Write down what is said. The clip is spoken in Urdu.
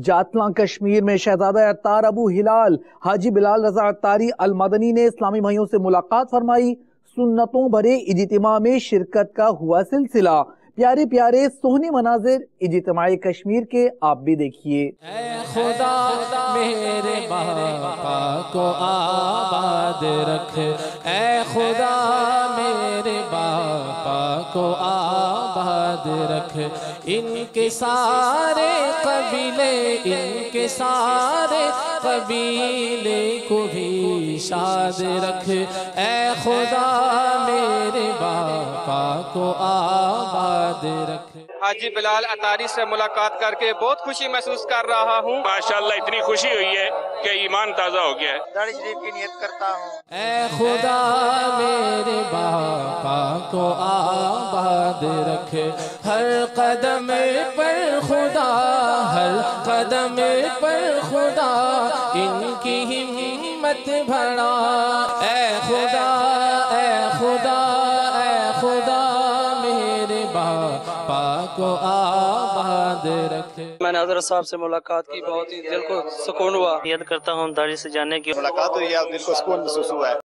جاتلاں کشمیر میں شہزادہ عطار ابو ہلال حاجی بلال رضا عطاری المدنی نے اسلامی بھائیوں سے ملاقات فرمائی۔ سنتوں بھرے اجتماع میں شرکت کا ہوا سلسلہ۔ پیارے پیارے سہنی مناظر اجتماع کشمیر کے آپ بھی دیکھیے۔ اے خدا میرے باپا کو آباد رکھ، اے خدا میرے باپا کو آباد رکھ، ان کے سارے قبیلے، ان کے سارے قبیلے کو بھی شاد رکھ، اے خدا میرے باپا کو آباد رکھ۔ حاجی بلال عطاری سے ملاقات کر کے بہت خوشی محسوس کر رہا ہوں۔ ماشاءاللہ اتنی خوشی ہوئی ہے کہ ایمان تازہ ہو گیا ہے۔ داڑھی شریف کی نیت کرتا ہوں۔ اے خدا میرے باپا کو آباد رکھ، ہر قدم پر خدا، ہر قدم پر خدا ان کی ہمت بڑھا، اے خدا، اے خدا، اے خدا میرے باپا کو آباد رکھ۔ میں نے حضرت صاحب سے ملاقات کی، بہت ہی دل کو سکون ہوا۔ نیت کرتا ہوں داڑھی سے جانے کی۔ ملاقات ہوئی ہے، دل کو سکون محسوس ہوا ہے۔